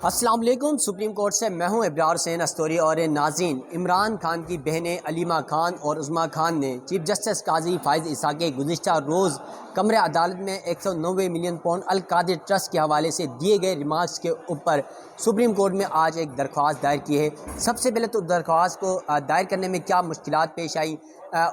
السلام علیکم۔ Supreme court سے میں ہوں ابرار حسین استوری اور ناظرین، عمران خان کی بہنیں علیمہ خان اور عظمیٰ خان نے چیف جسٹس قاضی فائز عیسیٰ کے گزشتہ روز کمرہ عدالت میں 190 ملین پاؤنڈ القادر ٹرسٹ کے حوالے سے دیے گئے ریمارکس کے اوپر سپریم کورٹ میں آج ایک درخواست دائر کی ہے۔ سب سے پہلے تو درخواست کو دائر کرنے میں کیا مشکلات پیش آئی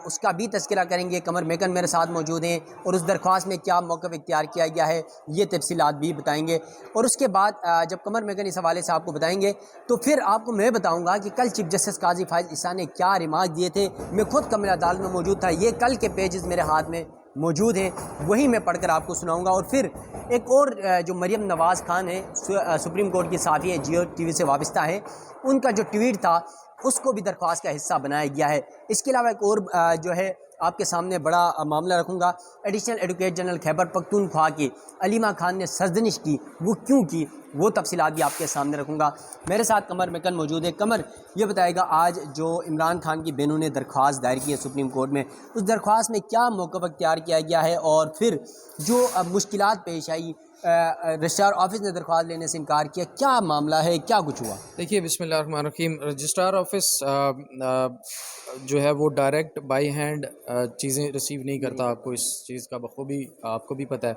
اس کا بھی تذکرہ کریں گے۔ قمر میکن میرے ساتھ موجود ہیں اور اس درخواست میں کیا موقف اختیار کیا گیا ہے یہ تفصیلات بھی بتائیں گے، اور اس کے بعد جب قمر میکن اس حوالے سے آپ کو بتائیں گے تو پھر آپ کو میں بتاؤں گا کہ کل چیف جسٹس قاضی فائز عیسیٰ نے کیا ریمارک دیے تھے۔ میں خود کمرہ عدالت میں موجود تھا، یہ کل کے پیجز میرے ہاتھ میں موجود ہیں، وہی میں پڑھ کر آپ کو سناؤں گا۔ اور پھر ایک اور جو مریم نواز خان ہے، سپریم کورٹ کی صحافی ہے، جیو ٹی وی سے وابستہ ہے، ان کا جو ٹویٹ تھا اس کو بھی درخواست کا حصہ بنایا گیا ہے۔ اس کے علاوہ ایک اور جو ہے آپ کے سامنے بڑا معاملہ رکھوں گا، additional advocate general Khyber Pakhtunkhwa کی علیمہ خان نے سرزنش کی، وہ کیوں کی، وہ تفصیلات بھی آپ کے سامنے رکھوں گا۔ میرے ساتھ قمر میکن موجود ہے۔ قمر یہ بتائے گا آج جو عمران خان کی بہنوں نے درخواست دائر کی ہے سپریم کورٹ میں، اس درخواست میں کیا موقف اختیار کیا گیا ہے، اور پھر جو مشکلات پیش آئی، رجسٹرار آفس نے درخواست لینے سے انکار کیا، کیا معاملہ ہے، کیا کچھ ہوا؟ دیکھیے، بسم اللہ الرحمن الرحیم۔ رجسٹرار آفس جو ہے وہ ڈائریکٹ بائی ہینڈ چیزیں ریسیو نہیں کرتا، آپ کو اس چیز کا بخوبی آپ کو بھی پتہ ہے۔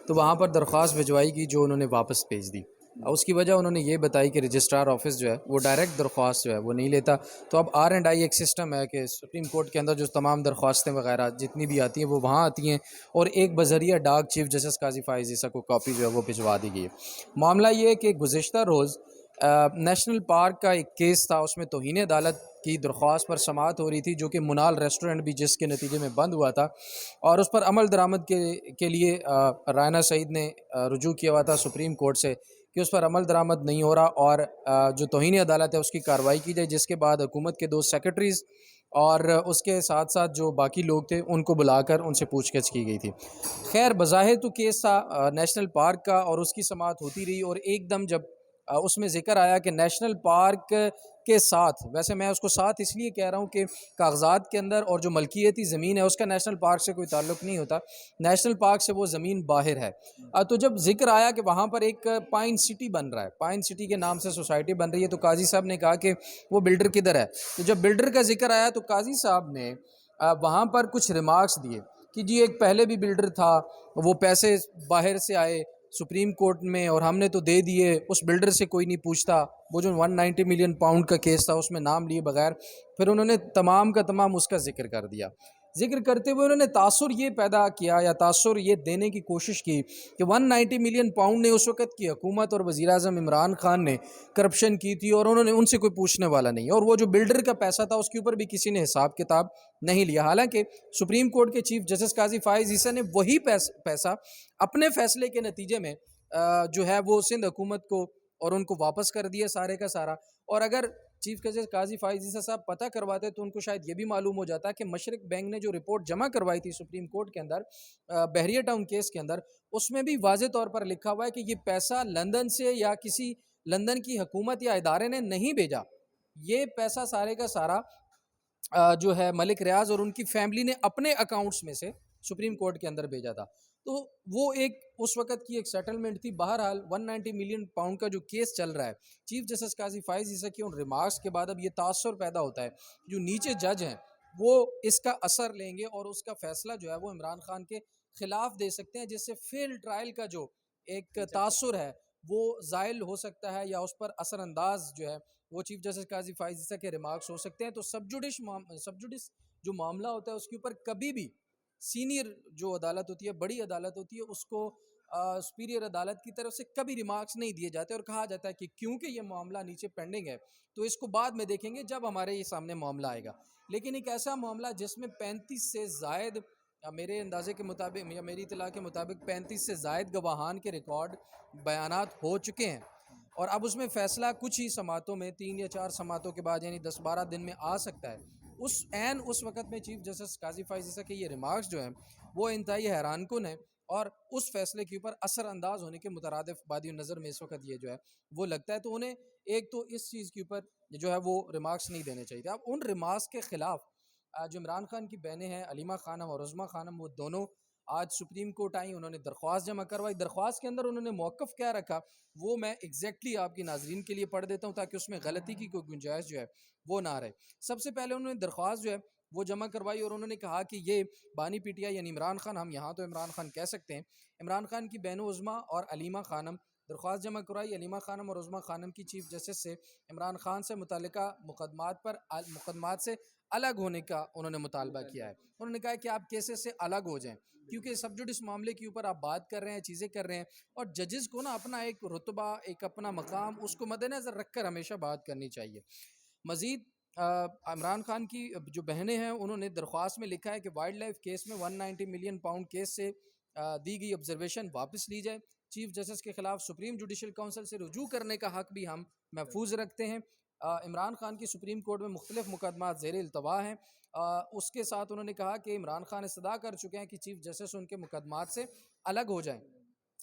تو وہاں پر درخواست بھجوائی گئی جو انہوں نے واپس بھیج دی۔ اس کی وجہ انہوں نے یہ بتائی کہ رجسٹرار آفس جو ہے وہ ڈائریکٹ درخواست جو ہے وہ نہیں لیتا۔ تو اب R&I ایک سسٹم ہے کہ سپریم کورٹ کے اندر جو تمام درخواستیں وغیرہ جتنی بھی آتی ہیں وہ وہاں آتی ہیں، اور ایک بذریعہ ڈاک چیف جسٹس قاضی فائز عیسیٰ کو کاپی جو ہے وہ بھجوا دی گئی ہے۔ معاملہ یہ ہے کہ گزشتہ روز نیشنل پارک کا ایک کیس تھا، اس میں توہین عدالت کی درخواست پر سماعت ہو رہی تھی، جو کہ منال ریسٹورنٹ بھی جس کے نتیجے میں بند ہوا تھا، اور اس پر عمل درآمد کے لیے رائنا سعید نے رجوع کیا ہوا تھا سپریم کورٹ سے کہ اس پر عمل درآمد نہیں ہو رہا، اور جو توہین عدالت ہے اس کی کارروائی کی جائے، جس کے بعد حکومت کے 2 سیکرٹریز اور اس کے ساتھ ساتھ جو باقی لوگ تھے ان کو بلا کر ان سے پوچھ گچھ کی گئی تھی۔ خیر، بظاہر تو کیس تھا نیشنل پارک کا، اور اس کی سماعت ہوتی رہی، اور ایک دم جب اس میں ذکر آیا کہ نیشنل پارک کے ساتھ، ویسے میں اس کو ساتھ اس لیے کہہ رہا ہوں کہ کاغذات کے اندر اور جو ملکیتی زمین ہے اس کا نیشنل پارک سے کوئی تعلق نہیں ہوتا، نیشنل پارک سے وہ زمین باہر ہے۔ تو جب ذکر آیا کہ وہاں پر ایک پائن سٹی بن رہا ہے، پائن سٹی کے نام سے سوسائٹی بن رہی ہے، تو قاضی صاحب نے کہا کہ وہ بلڈر کدھر ہے؟ تو جب بلڈر کا ذکر آیا تو قاضی صاحب نے وہاں پر کچھ ریمارکس دیے کہ جی ایک پہلے بھی بلڈر تھا، وہ پیسے باہر سے آئے سپریم کورٹ میں اور ہم نے تو دے دیے، اس بلڈر سے کوئی نہیں پوچھتا۔ وہ جو 190 ملین پاؤنڈ کا کیس تھا اس میں نام لیے بغیر پھر انہوں نے تمام کا تمام اس کا ذکر کر دیا۔ ذکر کرتے ہوئے انہوں نے تاثر یہ پیدا کیا یا تاثر یہ دینے کی کوشش کی کہ 190 ملین پاؤنڈ نے اس وقت کی حکومت اور وزیر اعظم عمران خان نے کرپشن کی تھی، اور انہوں نے ان سے کوئی پوچھنے والا نہیں، اور وہ جو بلڈر کا پیسہ تھا اس کے اوپر بھی کسی نے حساب کتاب نہیں لیا۔ حالانکہ سپریم کورٹ کے چیف جسٹس قاضی فائز عیسیٰ نے وہی پیسہ اپنے فیصلے کے نتیجے میں جو ہے وہ سندھ حکومت کو اور ان کو واپس کر دیا سارے کا سارا۔ اور اگر چیف جسٹس قاضی فائز عیسیٰ صاحب پتہ کرواتے تو ان کو شاید یہ بھی معلوم ہو جاتا کہ مشرق بینک نے جو رپورٹ جمع کروائی تھی سپریم کورٹ کے اندر بحریہ ٹاؤن کیس کے اندر، اس میں بھی واضح طور پر لکھا ہوا ہے کہ یہ پیسہ لندن سے یا کسی لندن کی حکومت یا ادارے نے نہیں بھیجا، یہ پیسہ سارے کا سارا جو ہے ملک ریاض اور ان کی فیملی نے اپنے اکاؤنٹس میں سے سپریم کورٹ کے اندر بھیجا تھا۔ تو وہ ایک اس وقت کی ایک سیٹلمنٹ تھی۔ بہرحال 190 ملین پاؤنڈ کا جو کیس چل رہا ہے، چیف جسٹس قاضی فائز عیسیٰ کی ان ریمارکس کے بعد اب یہ تاثر پیدا ہوتا ہے جو نیچے جج ہیں وہ اس کا اثر لیں گے اور اس کا فیصلہ جو ہے وہ عمران خان کے خلاف دے سکتے ہیں، جس سے فیل ٹرائل کا جو ایک تاثر ہے وہ زائل ہو سکتا ہے، یا اس پر اثر انداز جو ہے وہ چیف جسٹس قاضی فائز عیسیٰ کے ریمارکس ہو سکتے ہیں۔ تو سب جوڈس جو معاملہ ہوتا ہے اس کے اوپر کبھی بھی سینئر جو عدالت ہوتی ہے، بڑی عدالت ہوتی ہے، اس کو سپیریئر عدالت کی طرف سے کبھی ریمارکس نہیں دیے جاتے، اور کہا جاتا ہے کہ کیونکہ یہ معاملہ نیچے پینڈنگ ہے تو اس کو بعد میں دیکھیں گے جب ہمارے یہ سامنے معاملہ آئے گا۔ لیکن ایک ایسا معاملہ جس میں 35 سے زائد، میرے اندازے کے مطابق یا میری اطلاع کے مطابق 35 سے زائد گواہان کے ریکارڈ بیانات ہو چکے ہیں، اور اب اس میں فیصلہ کچھ ہی سماعتوں میں 3 یا 4 سماعتوں کے بعد یعنی 10-12 دن میں آ سکتا ہے، اس وقت میں چیف جسٹس قاضی فائز عیسیٰ کے یہ ریمارکس جو ہیں وہ انتہائی حیران کن ہیں، اور اس فیصلے کے اوپر اثر انداز ہونے کے مترادف بادی نظر میں اس وقت یہ جو ہے وہ لگتا ہے۔ تو انہیں ایک تو اس چیز کے اوپر جو ہے وہ ریمارکس نہیں دینے چاہیے۔ اب ان ریمارکس کے خلاف جو عمران خان کی بہنیں ہیں علیمہ خانم اور عظمیٰ خانم، وہ دونوں آج سپریم کورٹ آئی, انہوں نے درخواست جمع کروائی. درخواست کے اندر انہوں نے موقف کیا رکھا وہ میں ایگزیکٹلی آپ کی ناظرین کے لیے پڑھ دیتا ہوں تاکہ اس میں غلطی کی کوئی گنجائش جو ہے وہ نہ رہے. سب سے پہلے انہوں نے درخواست جو ہے وہ جمع کروائی اور انہوں نے کہا کہ یہ بانی پی ٹی آئی یعنی عمران خان, ہم یہاں تو عمران خان کہہ سکتے ہیں, عمران خان کی بہن عظمیٰ اور علیمہ خانم درخواست جمع کرائی. علیمہ خانم اور عظمیٰ خانم کی چیف جسٹس سے عمران خان سے متعلقہ مقدمات سے الگ ہونے کا انہوں نے مطالبہ کیا ہے. انہوں نے کہا کہ آپ کیسز سے الگ ہو جائیں کیونکہ سب جوڈس معاملے کے اوپر آپ بات کر رہے ہیں, چیزیں کر رہے ہیں, اور ججز کو نا اپنا ایک رتبہ, ایک اپنا مقام اس کو مد نظر رکھ کر ہمیشہ بات کرنی چاہیے. مزید عمران خان کی جو بہنیں ہیں انہوں نے درخواست میں لکھا ہے کہ وائلڈ لائف کیس میں 190 ملین پاؤنڈ کیس سے دی گئی آبزرویشن واپس لی جائے. چیف جسٹس کے خلاف سپریم جوڈیشل کونسل سے رجوع کرنے کا حق بھی ہم محفوظ رکھتے ہیں. عمران خان کی سپریم کورٹ میں مختلف مقدمات زیر التوا ہیں. اس کے ساتھ انہوں نے کہا کہ عمران خان استدعا کر چکے ہیں کہ چیف جسٹس ان کے مقدمات سے الگ ہو جائیں.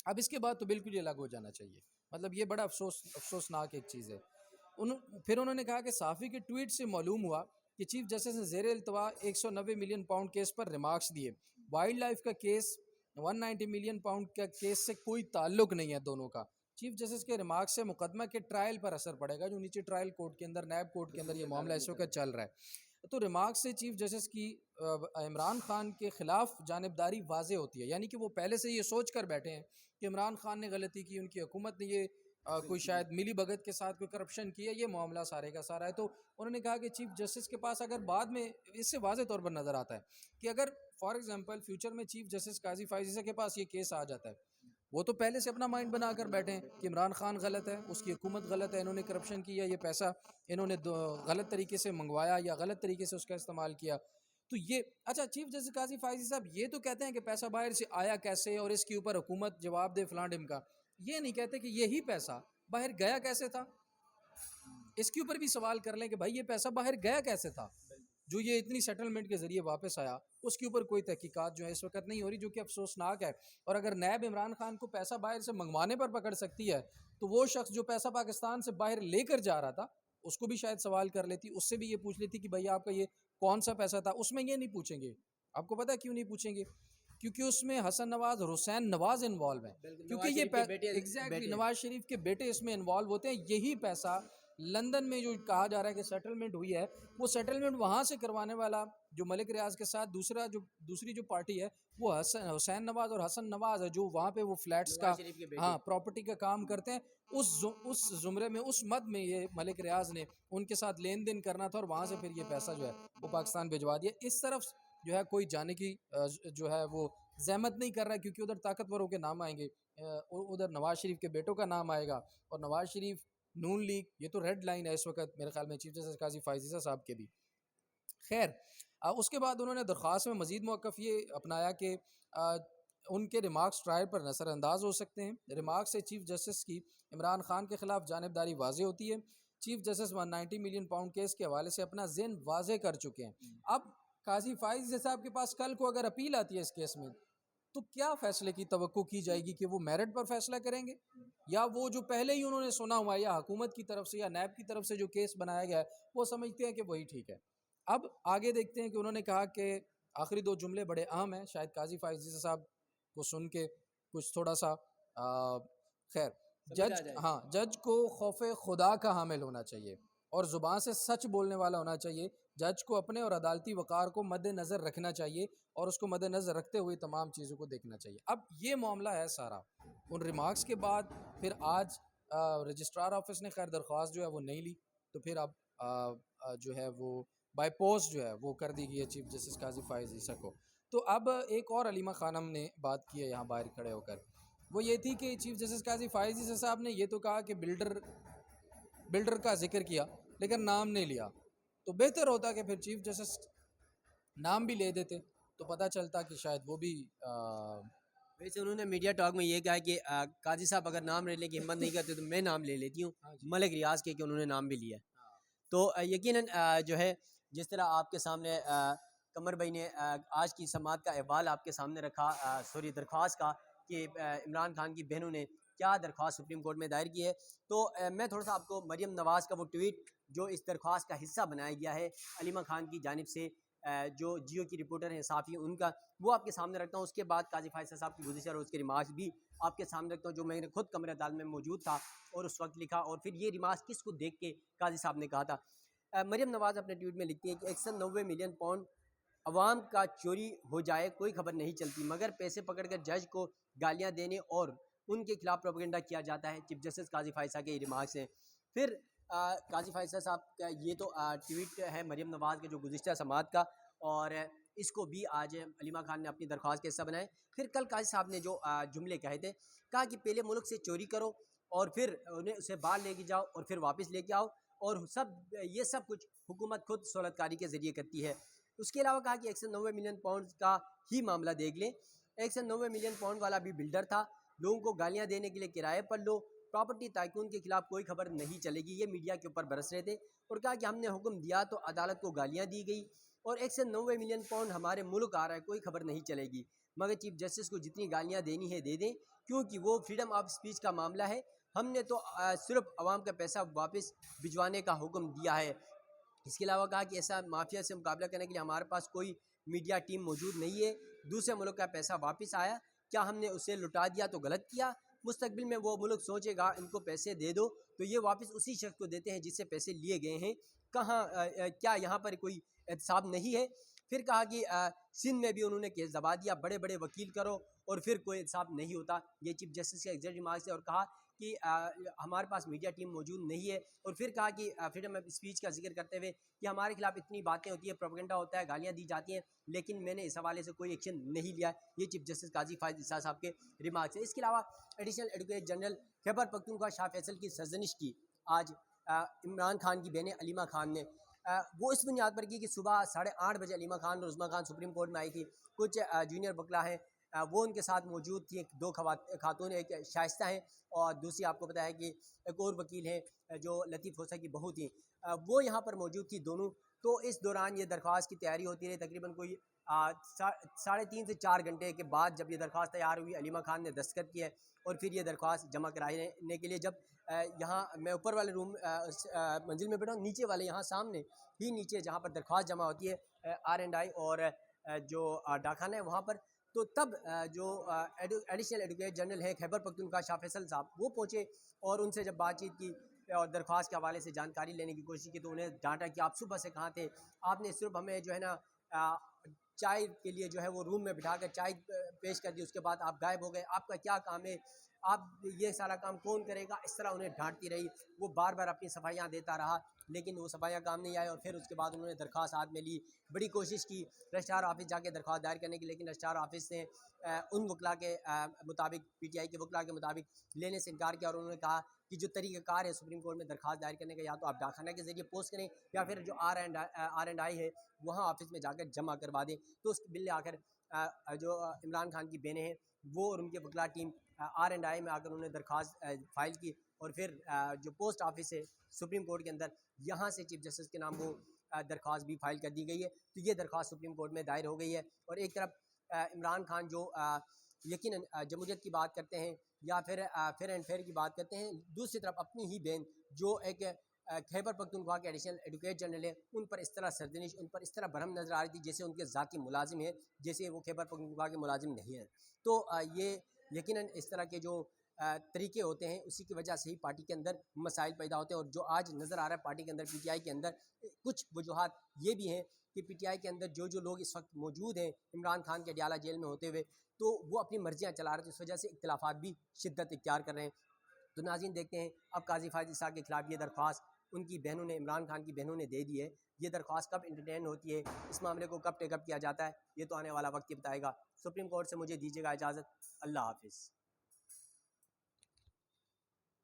اب اس کے بعد تو بالکل ہی الگ ہو جانا چاہیے, مطلب یہ بڑا افسوسناک ایک چیز ہے. پھر انہوں نے کہا کہ صحافی کے ٹویٹ سے معلوم ہوا کہ چیف جسٹس نے زیر التوا 190 ملین پاؤنڈ کیس پر ریمارکس دیے. وائلڈ لائف کا کیس 190 ملین پاؤنڈ کا کیس سے کوئی تعلق نہیں ہے دونوں کا. چیف جسٹس کے ریمارکس سے مقدمہ کے ٹرائل پر اثر پڑے گا جو نیچے ٹرائل کورٹ کے اندر, نیب کورٹ کے اندر یہ معاملہ اس وقت چل رہا ہے. تو ریمارکس سے چیف جسٹس کی عمران خان کے خلاف جانبداری واضح ہوتی ہے, یعنی کہ وہ پہلے سے یہ سوچ کر بیٹھے ہیں کہ عمران خان نے غلطی کی, ان کی حکومت نے یہ کوئی شاید ملی بھگت کے ساتھ کوئی کرپشن کیا, یہ معاملہ سارے کا سارا ہے. تو انہوں نے کہا کہ چیف جسٹس کے پاس اگر بعد میں اس سے واضح طور پر نظر آتا ہے کہ اگر فار ایگزامپل فیوچر میں چیف جسٹس قاضی فائز عیسیٰ کے پاس یہ کیس آ جاتا ہے, وہ تو پہلے سے اپنا مائنڈ بنا کر بیٹھے ہیں کہ عمران خان غلط ہے, اس کی حکومت غلط ہے, انہوں نے کرپشن کیا, یہ پیسہ انہوں نے غلط طریقے سے منگوایا یا غلط طریقے سے اس کا استعمال کیا. تو یہ اچھا چیف جسٹس قاضی فائز صاحب یہ تو کہتے ہیں کہ پیسہ باہر سے آیا کیسے اور اس کے اوپر حکومت جواب دے فلاں ڈم کا, یہ نہیں کہتے کہ یہی پیسہ باہر گیا کیسے تھا. اس کے اوپر بھی سوال کر لیں کہ بھائی یہ پیسہ باہر گیا کیسے تھا جو یہ اتنی سیٹلمنٹ کے ذریعے واپس آیا. اس کے اوپر کوئی تحقیقات جو ہے اس وقت نہیں ہو رہی, جو کہ افسوسناک ہے. اور اگر نیب عمران خان کو پیسہ باہر سے منگوانے پر پکڑ سکتی ہے تو وہ شخص جو پیسہ پاکستان سے باہر لے کر جا رہا تھا اس کو بھی شاید سوال کر لیتی, اس سے بھی یہ پوچھ لیتی کہ بھائی آپ کا یہ کون سا پیسہ تھا. اس میں یہ نہیں پوچھیں گے. آپ کو پتہ کیوں نہیں پوچھیں گے؟ کیونکہ اس میں حسن نواز اور حسین نواز انوالو ہیں, کیونکہ یہ ایگزیکٹلی نواز شریف کے بیٹے اس میں انوالو ہوتے ہیں. یہی پیسہ لندن میں جو کہا جا رہا ہے کہ سیٹلمنٹ ہوئی ہے, وہ سیٹلمنٹ وہاں سے کروانے والا جو ملک ریاض کے ساتھ دوسری جو پارٹی ہے وہ حسین نواز اور حسن نواز ہے, جو وہاں پہ وہ فلیٹس کا پراپرٹی کا کام کرتے ہیں. اس زمرے میں اس مد میں یہ ملک ریاض نے ان کے ساتھ لین دین کرنا تھا اور وہاں سے پھر یہ پیسہ جو ہے وہ پاکستان بھجوا دیا. اس طرف جو ہے کوئی جانے کی جو ہے وہ زحمت نہیں کر رہا ہے کیونکہ ادھر طاقتوروں کے نام آئیں گے, ادھر نواز شریف کے بیٹوں کا نام آئے گا, اور نواز شریف نون لیگ یہ تو ریڈ لائن ہے اس وقت میرے خیال میں چیف جسٹس قاضی فائز عیسیٰ صاحب کے بھی. خیر اس کے بعد انہوں نے درخواست میں مزید موقف یہ اپنایا کہ ان کے ریمارکس ٹرائل پر نظر انداز ہو سکتے ہیں. ریمارکس سے چیف جسٹس کی عمران خان کے خلاف جانبداری واضح ہوتی ہے. Chief justice 190 million pound case کے حوالے سے اپنا ذہن واضح کر چکے ہیں. اب قاضی فائز عیسیٰ صاحب کے پاس کل کو اگر اپیل آتی ہے اس کیس میں تو کیا فیصلے کی توقع کی جائے گی, کہ وہ میرٹ پر فیصلہ کریں گے یا وہ جو پہلے ہی انہوں نے سنا ہوا ہے یا حکومت کی طرف سے یا نیب کی طرف سے جو کیس بنایا گیا ہے وہ سمجھتے ہیں کہ وہی ٹھیک ہے. اب آگے دیکھتے ہیں کہ انہوں نے کہا کہ آخری 2 جملے بڑے اہم ہیں, شاید قاضی فائز عیسیٰ صاحب کو سن کے کچھ تھوڑا سا خیر جج کو خوف خدا کا حامل ہونا چاہیے اور زبان سے سچ بولنے والا ہونا چاہیے. جج کو اپنے اور عدالتی وقار کو مد نظر رکھنا چاہیے اور اس کو مد نظر رکھتے ہوئے تمام چیزوں کو دیکھنا چاہیے. اب یہ معاملہ ہے سارا ان ریمارکس کے بعد. پھر آج رجسٹرار آفس نے خیر درخواست جو ہے وہ نہیں لی, تو پھر اب جو ہے وہ بائی پوسٹ جو ہے وہ کر دی گئی ہے چیف جسٹس قاضی فائز عیسیٰ کو. تو اب ایک اور علیمہ خانم نے بات کی ہے یہاں باہر کھڑے ہو کر, وہ یہ تھی کہ چیف جسٹس قاضی فائز عیسیٰ صاحب نے یہ تو کہا کہ بلڈر کا ذکر کیا لیکن نام نہیں لیا, تو بہتر ہوتا کہ پھر چیف جسٹس نام بھی لے دیتے تو پتہ چلتا کہ شاید وہ بھی ویسے انہوں نے میڈیا ٹاک میں یہ کہا کہ قاضی صاحب اگر نام لینے کی ہمت نہیں کرتے تو میں نام لے لیتی ہوں, ملک ریاض کے کہ انہوں نے نام بھی لیا. تو یقیناً جو ہے جس طرح آپ کے سامنے قمر بھائی نے آج کی سماعت کا احوال آپ کے سامنے رکھا, درخواست کا کہ عمران خان کی بہنوں نے کیا درخواست سپریم کورٹ میں دائر کی ہے, تو میں تھوڑا سا آپ کو مریم نواز کا وہ ٹویٹ جو اس درخواست کا حصہ بنایا گیا ہے علیمہ خان کی جانب سے جو جیو کی رپورٹر ہیں صحافی ان کا، وہ آپ کے سامنے رکھتا ہوں. اس کے بعد قاضی فائز صاحب کی گزشتہ روز کے ریمارکس بھی آپ کے سامنے رکھتا ہوں جو میں نے خود کمرہ عدالت میں موجود تھا اور اس وقت لکھا، اور پھر یہ ریمارکس کس کو دیکھ کے قاضی صاحب نے کہا تھا. مریم نواز اپنے ٹویٹ میں لکھتی ہیں کہ 190 ملین پاؤنڈ عوام کا چوری ہو جائے کوئی خبر نہیں چلتی، مگر پیسے پکڑ کر جج کو گالیاں دینے اور ان کے خلاف پروپیگنڈا کیا جاتا ہے. چیف جسٹس قاضی فائز صاحب کے ریمارکس ہیں. پھر قاضی فائز صاحب کا یہ تو ٹویٹ ہے مریم نواز کے جو گزشتہ سماعت کا، اور اس کو بھی آج علیمہ خان نے اپنی درخواست کے حصہ بنائے. پھر کل قاضی صاحب نے جو جملے کہے تھے، کہا کہ پہلے ملک سے چوری کرو اور پھر انہیں اسے باہر لے کے جاؤ اور پھر واپس لے کے آؤ، اور یہ سب کچھ حکومت خود سہولت کاری کے ذریعے کرتی ہے. اس کے علاوہ کہا کہ 190 ملین پاؤنڈ کا ہی معاملہ دیکھ لیں، 190 ملین پاؤنڈ والا بھی بلڈر تھا، لوگوں کو گالیاں دینے کے لیے کرائے پر لو، پراپرٹی تائکون کے خلاف کوئی خبر نہیں چلے گی. یہ میڈیا کے اوپر برس رہے تھے اور کہا کہ ہم نے حکم دیا تو عدالت کو گالیاں دی گئی اور 190 ملین پاؤنڈ ہمارے ملک آ رہا ہے، کوئی خبر نہیں چلے گی، مگر چیف جسٹس کو جتنی گالیاں دینی ہے دے دیں کیونکہ وہ فریڈم آف اسپیچ کا معاملہ ہے. ہم نے تو صرف عوام کا پیسہ واپس بھجوانے کا حکم دیا ہے. اس کے علاوہ کہا کہ ایسا مافیا سے مقابلہ کرنے کے لیے ہمارے پاس کوئی میڈیا ٹیم موجود نہیں ہے. دوسرے ملک کا پیسہ واپس آیا، کیا ہم نے اسے لٹا دیا تو غلط کیا؟ مستقبل میں وہ ملک سوچے گا ان کو پیسے دے دو تو یہ واپس اسی شخص کو دیتے ہیں جس سے پیسے لیے گئے ہیں. کہاں کیا یہاں پر کوئی احتساب نہیں ہے؟ پھر کہا کہ سندھ میں بھی انہوں نے کیس دبا دیا، بڑے بڑے وکیل کرو اور پھر کوئی احتساب نہیں ہوتا. یہ چیف جسٹس کے ایگزیکٹ ریمارکس ہے. اور کہا کہ ہمارے پاس میڈیا ٹیم موجود نہیں ہے. اور پھر کہا کہ فریڈم آف اسپیچ کا ذکر کرتے ہوئے کہ ہمارے خلاف اتنی باتیں ہوتی ہیں، پروپیگنڈا ہوتا ہے، گالیاں دی جاتی ہیں، لیکن میں نے اس حوالے سے کوئی ایکشن نہیں لیا. یہ چیف جسٹس قاضی فائز عیسیٰ صاحب کے ریمارکس ہے. اس کے علاوہ additional advocate general Khyber Pakhtunkhwa شاہ فیصل کی سرزنش کی آج عمران خان کی بہن علیمہ خان نے. وہ اس بنیاد پر کی کہ صبح 8:30 بجے علیمہ خان اور عظمیٰ خان سپریم کورٹ میں آئی تھی. کچھ جونیئر وکلا ہیں وہ ان کے ساتھ موجود تھیں، 2 خاتون، ایک شائستہ ہیں اور دوسری آپ کو پتہ ہے کہ ایک اور وکیل ہیں جو لطیف ہوسا کی بہو تھیں، وہ یہاں پر موجود تھی دونوں. تو اس دوران یہ درخواست کی تیاری ہوتی رہی. تقریباً کوئی 3.5 سے 4 گھنٹے کے بعد جب یہ درخواست تیار ہوئی، علیمہ خان نے دستخط کیے اور پھر یہ درخواست جمع کرانے کے لیے جب یہاں میں اوپر والے روم منزل میں بیٹھا ہوں، نیچے والے یہاں سامنے ہی نیچے جہاں پر درخواست جمع ہوتی ہے R&I اور جو ڈاکخانہ ہے وہاں پر، تو تب جو ایڈیشنل ایڈوکیٹ جنرل ہیں خیبر پختونخوا شاہ فیصل صاحب وہ پہنچے اور ان سے جب بات چیت کی اور درخواست کے حوالے سے جانکاری لینے کی کوشش کی تو انہیں ڈانٹا کہ آپ صبح سے کہاں تھے، آپ نے صرف ہمیں جو ہے نا چائے کے لیے جو ہے وہ روم میں بٹھا کر چائے پیش کر دی، اس کے بعد آپ غائب ہو گئے، آپ کا کیا کام ہے، آپ یہ سارا کام کون کرے گا؟ اس طرح انہیں ڈانٹتی رہی. وہ بار بار اپنی صفائیاں دیتا رہا لیکن وہ صفائیاں کام نہیں آئے. اور پھر اس کے بعد انہوں نے درخواست ہاتھ میں لی، بڑی کوشش کی رجسٹرار آفس جا کے درخواست دائر کرنے کی، لیکن رجسٹرار آفس نے ان وکلا کے مطابق PTI کے وکلا کے مطابق لینے سے انکار کیا. اور انہوں نے کہا کہ جو طریقہ کار ہے سپریم کورٹ میں درخواست دائر کرنے کا، یا تو آپ ڈاکخانہ کے ذریعے پوسٹ کریں یا پھر جو R&I ہے وہاں آفس میں جا کر جمع کروا دیں. تو اس بل آ کر جو عمران خان کی بہنیں ہیں وہ اور ان کے وکلا ٹیم R&I میں آ کر انہوں نے درخواست فائل کی. اور پھر جو پوسٹ آفس ہے سپریم کورٹ کے اندر، یہاں سے چیف جسٹس کے نام وہ درخواست بھی فائل کر دی گئی ہے. تو یہ درخواست سپریم کورٹ میں دائر ہو گئی ہے. اور ایک طرف عمران خان جو یقیناً جمہوریت کی بات کرتے ہیں یا پھر فیئر اینڈ فیئر کی بات کرتے ہیں، دوسری طرف اپنی ہی بہن جو ایک خیبر پختونخوا کے ایڈیشنل ایڈوکیٹ جنرل ہے، ان پر اس طرح سرزنش، ان پر اس طرح برہم نظر آ رہی تھی جیسے ان کے ذاتی ملازم ہیں، جیسے وہ خیبر پختونخوا کے ملازم نہیں ہیں. تو یہ یقیناً اس طرح کے جو طریقے ہوتے ہیں اسی کی وجہ سے ہی پارٹی کے اندر مسائل پیدا ہوتے ہیں. اور جو آج نظر آ رہا ہے پارٹی کے اندر PTI کے اندر، کچھ وجوہات یہ بھی ہیں کہ PTI کے اندر جو لوگ اس وقت موجود ہیں عمران خان کے اڈیالہ جیل میں ہوتے ہوئے، تو وہ اپنی مرضیاں چلا رہے تھے، اس وجہ سے اختلافات بھی شدت اختیار کر رہے ہیں. تو ناظرین دیکھتے ہیں اب قاضی فائز عیسیٰ کے خلاف یہ درخواست ان کی بہنوں نے، عمران خان کی بہنوں نے دے دی ہے. یہ درخواست کب انٹرٹین ہوتی ہے، اس معاملے کو کب ٹیک اپ کیا جاتا ہے، یہ تو آنے والا وقت ہی بتائے گا. سپریم کورٹ سے مجھے دیجیے گا اجازت. اللہ حافظ.